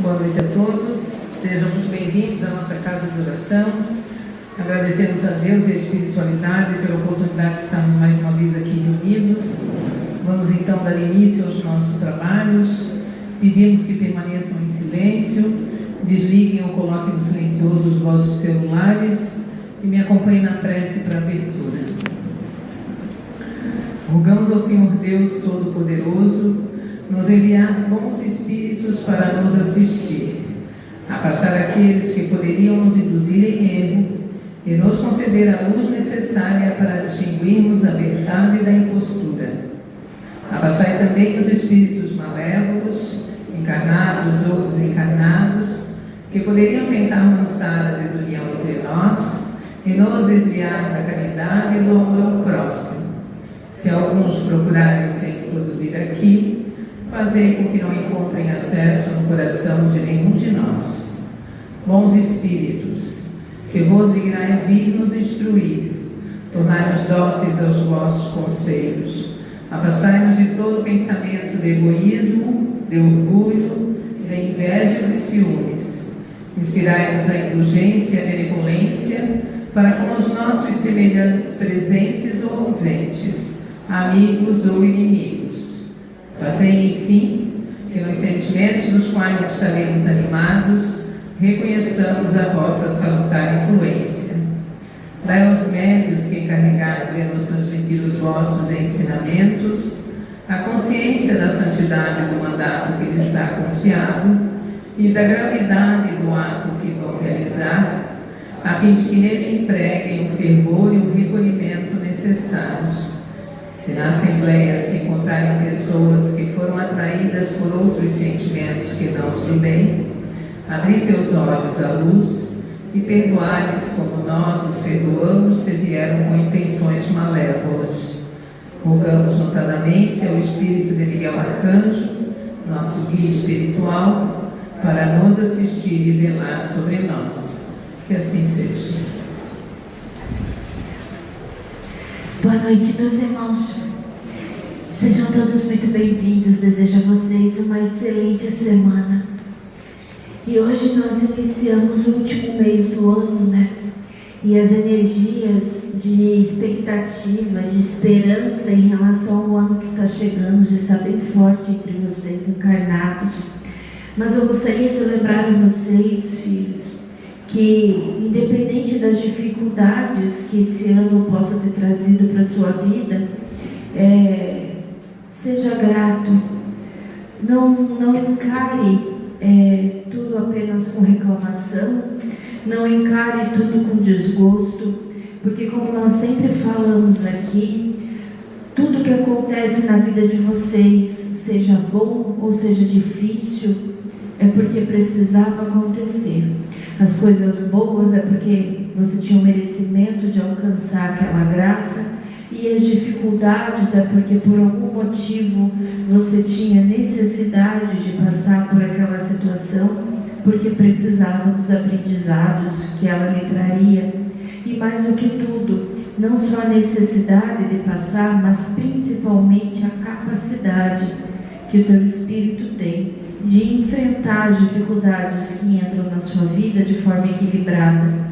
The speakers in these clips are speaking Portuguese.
Boa noite a todos, sejam muito bem-vindos à nossa casa de oração. Agradecemos a Deus e a espiritualidade pela oportunidade de estarmos mais uma vez aqui reunidos. Vamos então dar início aos nossos trabalhos. Pedimos que permaneçam em silêncio, desliguem ou coloquem no silencioso os vossos celulares e me acompanhem na prece para a abertura. Rogamos ao Senhor Deus Todo-Poderoso nos enviar bons espíritos para nos assistir, afastar aqueles que poderiam nos induzir em erro e nos conceder a luz necessária para distinguirmos a verdade da impostura. Afastai também os espíritos malévolos, encarnados ou desencarnados, que poderiam tentar lançar a desunião entre nós e nos desviar da caridade e do amor ao próximo. Se alguns procurarem se introduzir aqui, fazei com que não encontrem acesso no coração de nenhum de nós. Bons espíritos, que vos igrai vir nos instruir, tornai-nos dóceis aos vossos conselhos, afastai-nos de todo pensamento de egoísmo, de orgulho, de inveja e de ciúmes. Inspirai-nos a indulgência e a benevolência para com os nossos semelhantes presentes ou ausentes, amigos ou inimigos. Fazei, enfim, que nos sentimentos dos quais estaremos animados, reconheçamos a vossa salutar influência. Dai aos médios que encarregados em nos transmitir os vossos ensinamentos, a consciência da santidade do mandato que lhes está confiado e da gravidade do ato que vão realizar, a fim de que nele empreguem o fervor e o recolhimento necessários. Se na Assembleia se encontrarem pessoas que foram atraídas por outros sentimentos que não os do bem, abri seus olhos à luz e perdoai-lhes como nós os perdoamos se vieram com intenções malévolas. Rogamos notadamente ao Espírito de Miguel Arcanjo, nosso guia espiritual, para nos assistir e velar sobre nós. Que assim seja. Boa noite, meus irmãos. Sejam todos muito bem-vindos. Desejo a vocês uma excelente semana. E hoje nós iniciamos o último mês do ano, né? E as energias de expectativa, de esperança em relação ao ano que está chegando já está bem forte entre vocês encarnados. Mas eu gostaria de lembrar a vocês, filhos, que independente das dificuldades que esse ano possa ter trazido para a sua vida, seja grato, não encare tudo apenas com reclamação, não encare tudo com desgosto, porque como nós sempre falamos aqui, tudo que acontece na vida de vocês, seja bom ou seja difícil, é porque precisava acontecer. As coisas boas é porque você tinha o merecimento de alcançar aquela graça, e as dificuldades é porque por algum motivo você tinha necessidade de passar por aquela situação, porque precisava dos aprendizados que ela lhe traria. E mais do que tudo, não só a necessidade de passar, mas principalmente a capacidade que o teu espírito tem de enfrentar as dificuldades que entram na sua vida de forma equilibrada.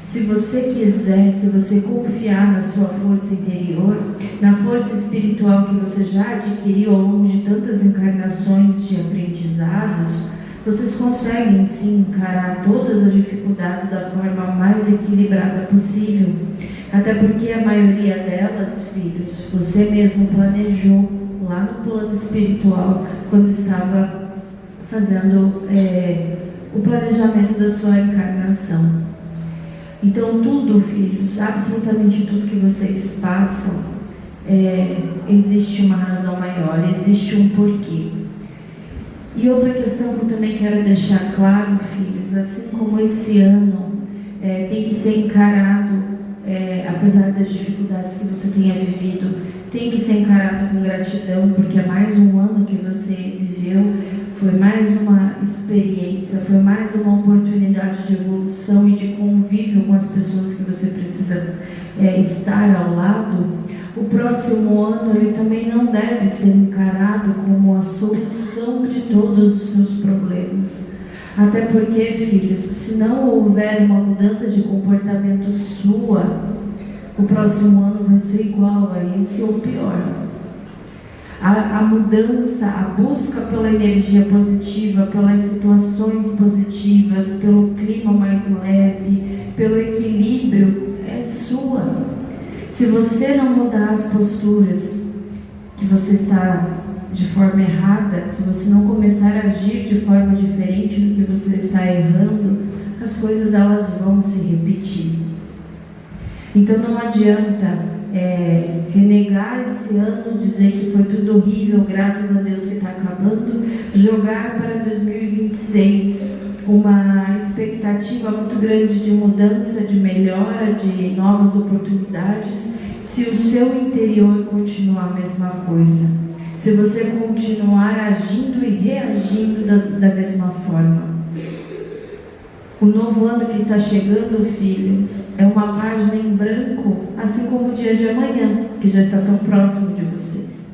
Se você quiser, se você confiar na sua força interior, na força espiritual que você já adquiriu ao longo de tantas encarnações de aprendizados, vocês conseguem sim encarar todas as dificuldades da forma mais equilibrada possível. Até porque a maioria delas, filhos, você mesmo planejou lá no plano espiritual, quando estava fazendo o planejamento da sua encarnação. Então tudo, filhos, absolutamente tudo que vocês passam, existe uma razão maior, existe um porquê. E outra questão que eu também quero deixar claro, filhos, assim como esse ano tem que ser encarado, apesar das dificuldades que você tenha vivido, tem que ser encarado com gratidão, porque é mais um ano que você viveu, foi mais uma experiência, foi mais uma oportunidade de evolução e de convívio com as pessoas que você precisa estar ao lado. O próximo ano ele também não deve ser encarado como a solução de todos os seus problemas, Até porque, filhos, se não houver uma mudança de comportamento sua, o próximo ano vai ser igual a esse ou pior. A mudança, a busca pela energia positiva, pelas situações positivas, pelo clima mais leve, pelo equilíbrio, é sua. Se você não mudar as posturas que você está de forma errada, se você não começar a agir de forma diferente do que você está errando, as coisas elas vão se repetir. Então não adianta renegar esse ano, dizer que foi tudo horrível, graças a Deus que está acabando, jogar para 2026 uma expectativa muito grande de mudança, de melhora, de novas oportunidades, se o seu interior continuar a mesma coisa, se você continuar agindo e reagindo da mesma forma. O novo ano que está chegando, filhos, é uma página em branco, assim como o dia de amanhã, que já está tão próximo de vocês.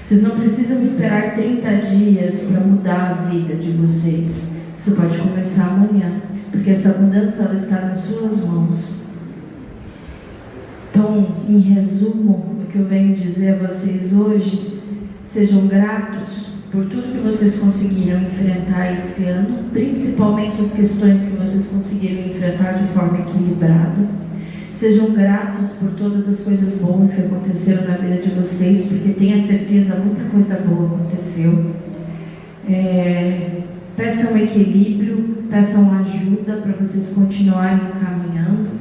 Vocês não precisam esperar 30 dias para mudar a vida de vocês. Você pode começar amanhã, porque essa mudança ela está nas suas mãos. Então, em resumo, o que eu venho dizer a vocês hoje, sejam gratos por tudo que vocês conseguiram enfrentar esse ano, principalmente as questões que vocês conseguiram enfrentar de forma equilibrada. Sejam gratos por todas as coisas boas que aconteceram na vida de vocês, porque tenha certeza, muita coisa boa aconteceu. Peçam equilíbrio, peçam ajuda para vocês continuarem caminhando.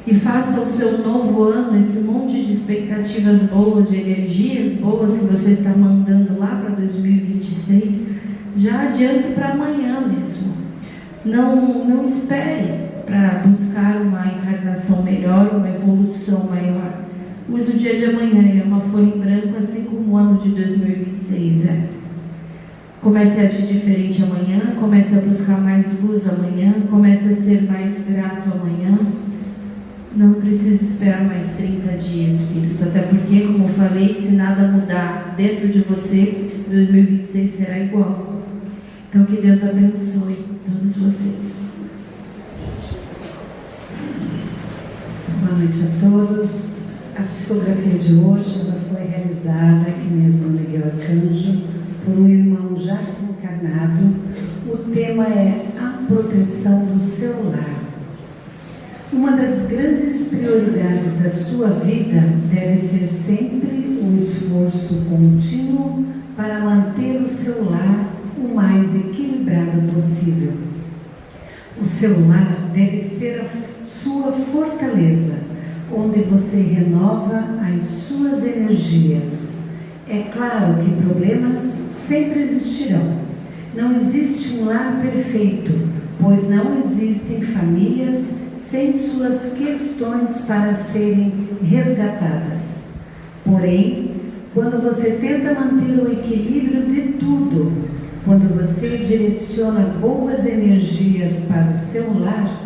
E faça o seu novo ano, esse monte de expectativas boas, de energias boas que você está mandando lá para 2026, já adiante para amanhã mesmo. Não espere para buscar uma encarnação melhor, uma evolução maior. Use o dia de amanhã, ele é uma folha em branco, assim como o ano de 2026 é. Comece a agir diferente amanhã, comece a buscar mais luz amanhã, comece a ser mais grato amanhã. Não precisa esperar mais 30 dias, filhos, até porque, como eu falei, se nada mudar dentro de você, 2026 será igual. Então, que Deus abençoe todos vocês. Boa noite a todos. A psicografia de hoje ela foi realizada aqui mesmo no Miguel Arcanjo por um irmão já desencarnado. O tema é a proteção do seu lar. Uma das grandes prioridades da sua vida deve ser sempre o esforço contínuo para manter o seu lar o mais equilibrado possível. O seu lar deve ser a sua fortaleza, onde você renova as suas energias. É claro que problemas sempre existirão. Não existe um lar perfeito, pois não existem famílias sem suas questões para serem resgatadas. Porém, quando você tenta manter o equilíbrio de tudo, quando você direciona boas energias para o seu lar,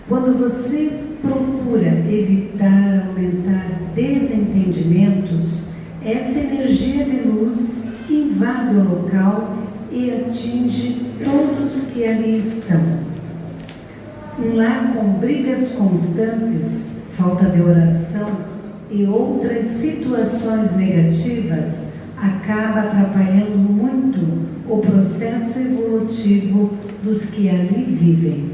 quando você procura evitar aumentar desentendimentos, essa energia de luz invade o local e atinge todos que ali estão. Um lar com brigas constantes, falta de oração e outras situações negativas acaba atrapalhando muito o processo evolutivo dos que ali vivem.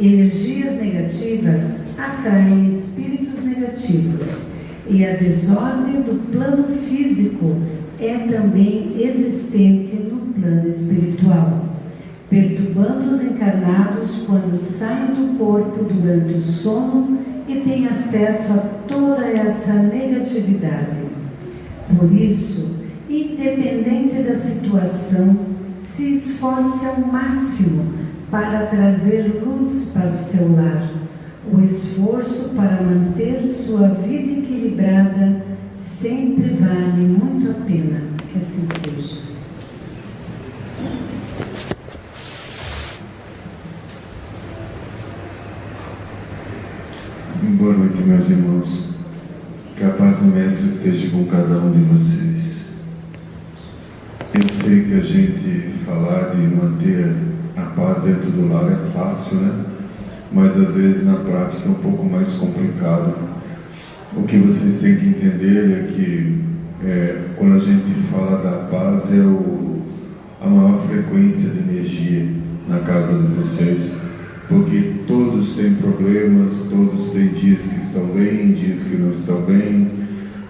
Energias negativas atraem espíritos negativos e a desordem do plano físico é também existente no plano espiritual, perturbando os encarnados quando saem do corpo durante o sono e têm acesso a toda essa negatividade. Por isso, independente da situação, se esforce ao máximo para trazer luz para o seu lar. O esforço para manter sua vida equilibrada sempre vale muito a pena. Que assim seja. Boa noite, meus irmãos. Que a paz do Mestre esteja com cada um de vocês. Eu sei que a gente falar de manter a paz dentro do lar é fácil, né? Mas às vezes na prática é um pouco mais complicado. O que vocês têm que entender é que quando a gente fala da paz é a maior frequência de energia na casa de vocês, porque todos têm problemas, todos têm dias que estão bem, dias que não estão bem,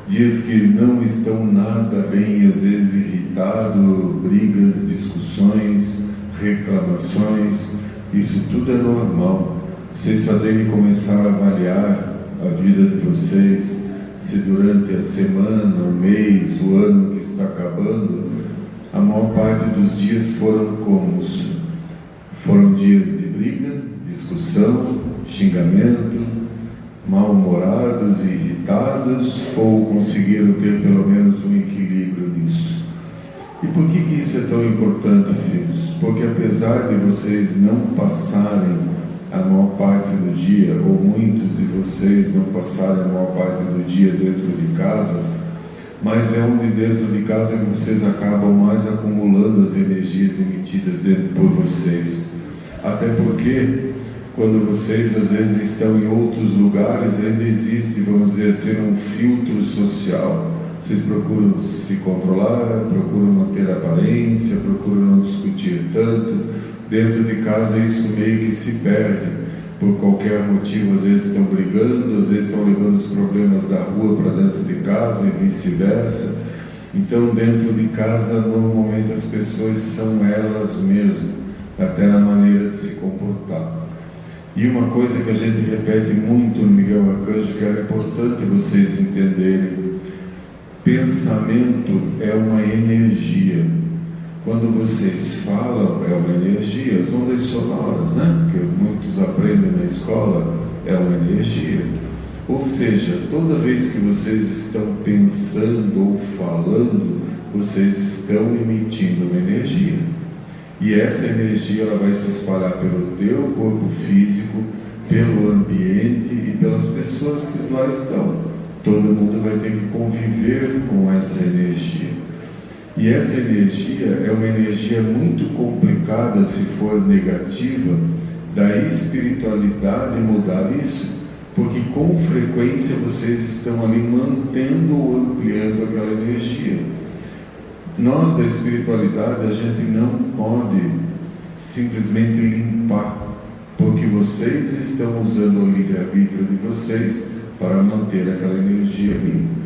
dias que não estão nada bem, às vezes irritado, brigas, discussões, reclamações, isso tudo é normal. Vocês só devem começar a avaliar a vida de vocês, se durante a semana, o mês, o ano que está acabando, a maior parte dos dias foram como? Foram dias de briga, discussão, xingamento, mal-humorados e irritados, ou conseguiram ter pelo menos um equilíbrio nisso? E por que isso é tão importante, filhos? Porque apesar de vocês não passarem a maior parte do dia, ou muitos de vocês não passarem a maior parte do dia dentro de casa, mas é onde dentro de casa que vocês acabam mais acumulando as energias emitidas dentro por vocês. Até porque, quando vocês às vezes estão em outros lugares, ainda existe, vamos dizer assim, um filtro social. Vocês procuram se controlar, procuram manter a aparência, procuram não discutir tanto. Dentro de casa isso meio que se perde, por qualquer motivo, às vezes estão brigando, às vezes estão levando os problemas da rua para dentro de casa e vice-versa. Então dentro de casa normalmente as pessoas são elas mesmas, até na maneira de se comportar. E uma coisa que a gente repete muito no Miguel Arcanjo, que era importante vocês entenderem: pensamento é uma energia. Quando vocês falam, é uma energia, as ondas sonoras, né? Que muitos aprendem na escola, é uma energia. Ou seja, toda vez que vocês estão pensando ou falando, vocês estão emitindo uma energia. E essa energia ela vai se espalhar pelo teu corpo físico, pelo ambiente e pelas pessoas que lá estão. Todo mundo vai ter que conviver com essa energia. E essa energia é uma energia muito complicada, se for negativa, da espiritualidade mudar isso, porque com frequência vocês estão ali mantendo ou ampliando aquela energia. Nós da espiritualidade, a gente não pode simplesmente limpar, porque vocês estão usando o livre-arbítrio de vocês para manter aquela energia limpa.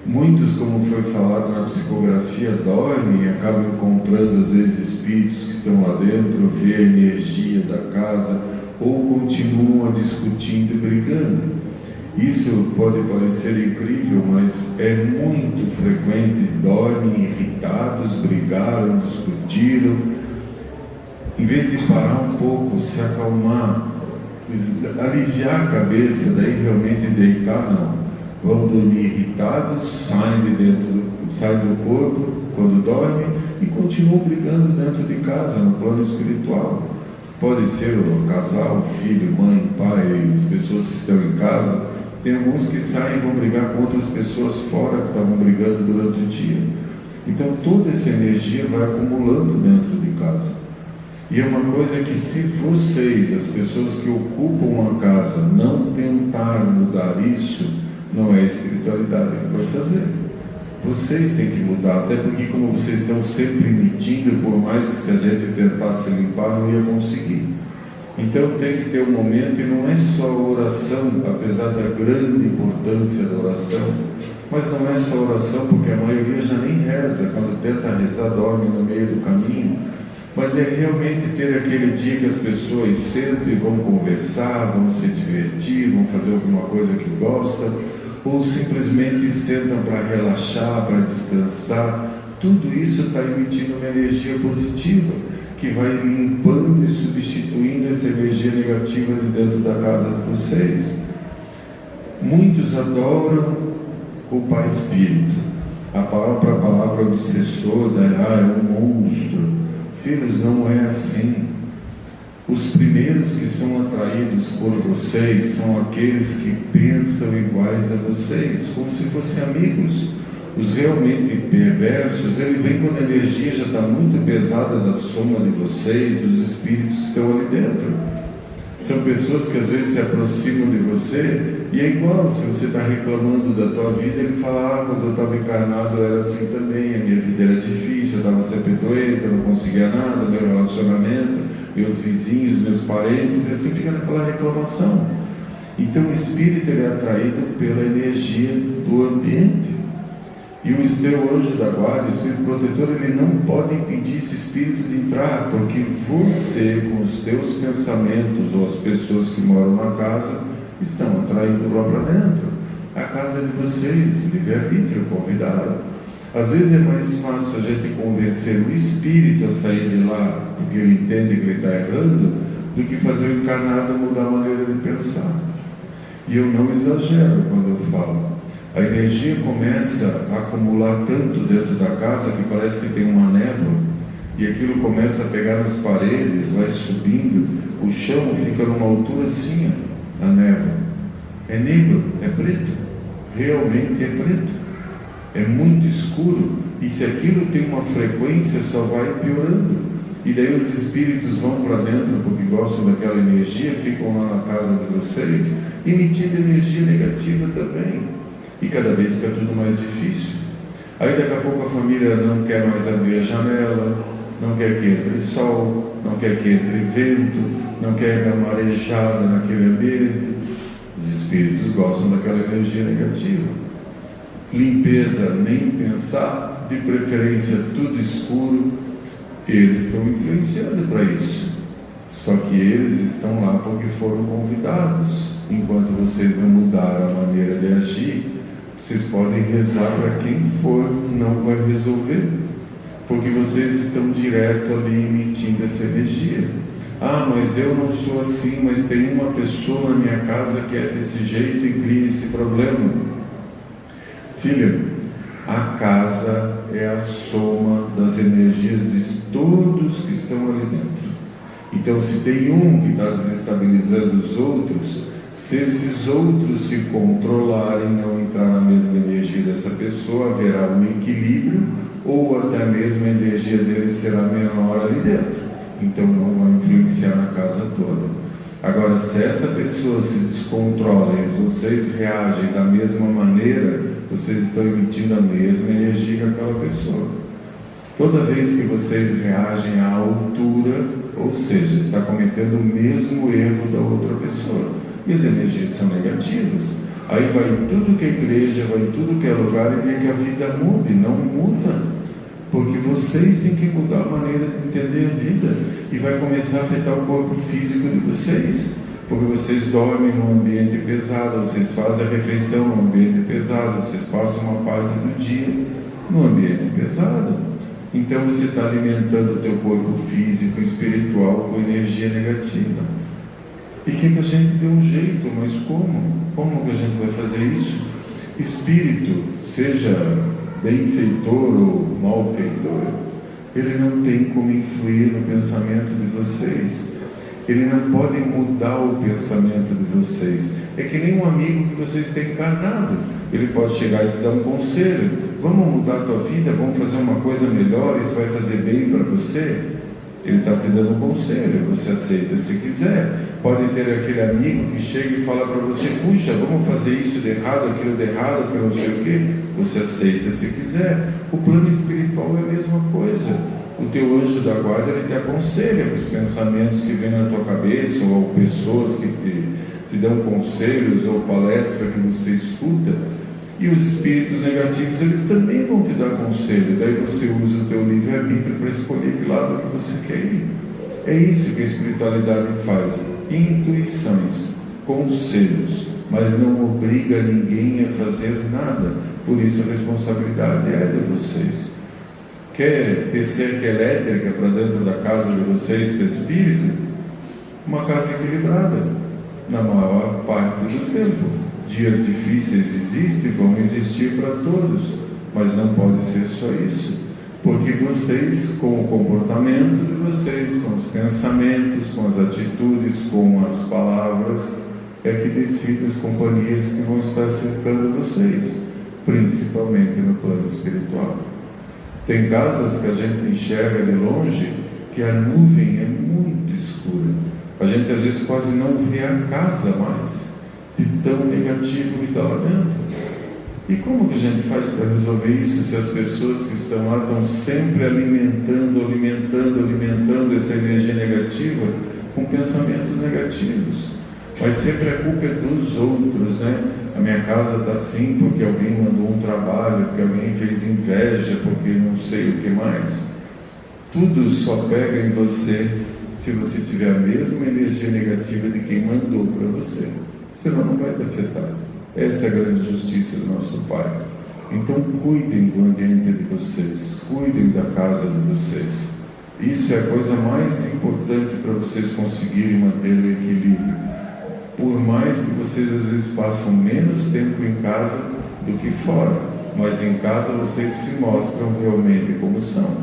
Muitos, como foi falado na psicografia, dormem e acabam encontrando às vezes espíritos que estão lá dentro, vê a energia da casa, ou continuam discutindo e brigando. Isso pode parecer incrível, mas é muito frequente. Dormem irritados, brigaram, discutiram. Em vez de parar um pouco, se acalmar, aliviar a cabeça, daí realmente deitar, não. Vão dormir irritados, saem do corpo quando dormem e continuam brigando dentro de casa, no plano espiritual. Pode ser o casal, filho, mãe, pai, as pessoas que estão em casa. Tem alguns que saem e vão brigar com outras pessoas fora que estavam brigando durante o dia. Então toda essa energia vai acumulando dentro de casa. E é uma coisa que, se vocês, as pessoas que ocupam a casa, não tentar mudar isso, não é a espiritualidade que vai fazer. Vocês têm que mudar, até porque como vocês estão sempre emitindo, por mais que se a gente tentasse limpar, não ia conseguir. Então tem que ter um momento, e não é só a oração, apesar da grande importância da oração, mas não é só oração, porque a maioria já nem reza, quando tenta rezar dorme no meio do caminho, mas é realmente ter aquele dia que as pessoas sentam e vão conversar, vão se divertir, vão fazer alguma coisa que gostam, ou simplesmente sentam para relaxar, para descansar. Tudo isso está emitindo uma energia positiva, que vai limpando e substituindo essa energia negativa de dentro da casa de vocês. Muitos adoram o Pai Espírito. A palavra obsessor é um monstro. Filhos, não é assim. Os primeiros que são atraídos por vocês são aqueles que pensam iguais a vocês, como se fossem amigos. Os realmente perversos, ele vem quando a energia já está muito pesada da soma de vocês, dos espíritos que estão ali dentro. São pessoas que às vezes se aproximam de você e é igual, se você está reclamando da tua vida, ele fala, quando eu estava encarnado eu era assim também, a minha vida era difícil, eu estava sempre doente, eu não conseguia nada, meu relacionamento, meus vizinhos, meus parentes, e assim fica naquela reclamação. Então o espírito ele é atraído pela energia do ambiente. E o teu anjo da guarda, o espírito protetor, ele não pode impedir esse espírito de entrar, porque você, com os teus pensamentos, ou as pessoas que moram na casa, estão atraindo lá para dentro. A casa é de vocês, livre-arbítrio, convidado. Às vezes é mais fácil a gente convencer o espírito a sair de lá, porque ele entende que ele está errando, do que fazer o encarnado mudar a maneira de pensar. E eu não exagero quando eu falo. A energia começa a acumular tanto dentro da casa que parece que tem uma névoa, e aquilo começa a pegar nas paredes, vai subindo, o chão fica numa altura assim, a névoa. É negro, é preto, realmente é preto, é muito escuro, e se aquilo tem uma frequência só vai piorando, e daí os espíritos vão para dentro porque gostam daquela energia, ficam lá na casa de vocês, emitindo energia negativa também. E cada vez fica tudo mais difícil. Aí daqui a pouco a família não quer mais abrir a janela, não quer que entre sol, não quer que entre vento, não quer dar marejada naquele ambiente. Os espíritos gostam daquela energia negativa. Limpeza, nem pensar, de preferência tudo escuro. Eles estão influenciando para isso. Só que eles estão lá porque foram convidados. Enquanto vocês não mudaram a maneira de agir, vocês podem rezar para quem for, não vai resolver, porque vocês estão direto ali emitindo essa energia. Ah, mas eu não sou assim, mas tem uma pessoa na minha casa que é desse jeito e cria esse problema. Filha, a casa é a soma das energias de todos que estão ali dentro. Então, se tem um que está desestabilizando os outros, se esses outros se controlarem, não entrar na mesma energia dessa pessoa, haverá um equilíbrio, ou até mesmo a energia dele será menor ali dentro. Então não vai influenciar na casa toda. Agora, se essa pessoa se descontrola e vocês reagem da mesma maneira, vocês estão emitindo a mesma energia que aquela pessoa. Toda vez que vocês reagem à altura, ou seja, está cometendo o mesmo erro da outra pessoa. E as energias são negativas. Aí vai em tudo que é igreja, vai em tudo que é lugar e vê que a vida muda, e não muda. Porque vocês têm que mudar a maneira de entender a vida. E vai começar a afetar o corpo físico de vocês. Porque vocês dormem num ambiente pesado, vocês fazem a refeição num ambiente pesado, vocês passam uma parte do dia num ambiente pesado. Então você está alimentando o teu corpo físico e espiritual com energia negativa. E que a gente dê um jeito, mas como? Como que a gente vai fazer isso? Espírito, seja benfeitor ou malfeitor, ele não tem como influir no pensamento de vocês. Ele não pode mudar o pensamento de vocês. É que nem um amigo que vocês têm encarnado. Ele pode chegar e te dar um conselho. Vamos mudar a tua vida, vamos fazer uma coisa melhor, isso vai fazer bem para você. Ele está te dando um conselho, você aceita se quiser. Pode ter aquele amigo que chega e fala para você, puxa, vamos fazer isso de errado, aquilo de errado, aquilo não sei o quê. Você aceita se quiser. O plano espiritual é a mesma coisa. O teu anjo da guarda, ele te aconselha os pensamentos que vêm na tua cabeça, ou pessoas que te dão conselhos, ou palestra que você escuta. E os espíritos negativos, eles também vão te dar conselho. Daí você usa o teu livre-arbítrio para escolher que lado que você quer ir. É isso que a espiritualidade faz. Intuições, conselhos, mas não obriga ninguém a fazer nada. Por isso a responsabilidade é de vocês. Quer ter cerca elétrica para dentro da casa de vocês, para espírito? Uma casa equilibrada, na maior parte do tempo. Dias difíceis existem, vão existir para todos, mas não pode ser só isso, porque vocês, com o comportamento de vocês, com os pensamentos, com as atitudes, com as palavras, é que decidem as companhias que vão estar cercando vocês. principalmente no plano espiritual. Tem casas que a gente enxerga de longe que a nuvem é muito escura. A gente às vezes quase não vê a casa mais, de tão negativo que está lá dentro. E como que a gente faz para resolver isso se as pessoas que estão lá estão sempre alimentando essa energia negativa com pensamentos negativos? Mas sempre a culpa é dos outros, né? A minha casa está assim porque alguém mandou um trabalho, porque alguém fez inveja, porque não sei o que mais. Tudo só pega em você se você tiver a mesma energia negativa de quem mandou para você. Senão não vai te afetar. Essa é a grande justiça do nosso Pai. Então cuidem do ambiente de vocês, cuidem da casa de vocês. Isso é a coisa mais importante para vocês conseguirem manter o equilíbrio. Por mais que vocês às vezes passam menos tempo em casa do que fora, mas em casa vocês se mostram realmente como são.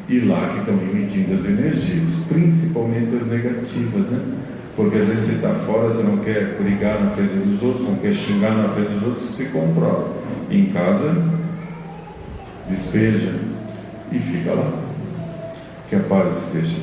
E lá que estão emitindo as energias, principalmente as negativas, né? Porque às vezes você está fora, você não quer brigar na frente dos outros, não quer xingar na frente dos outros, se controla. Em casa, despeja e fica lá. Que a paz esteja.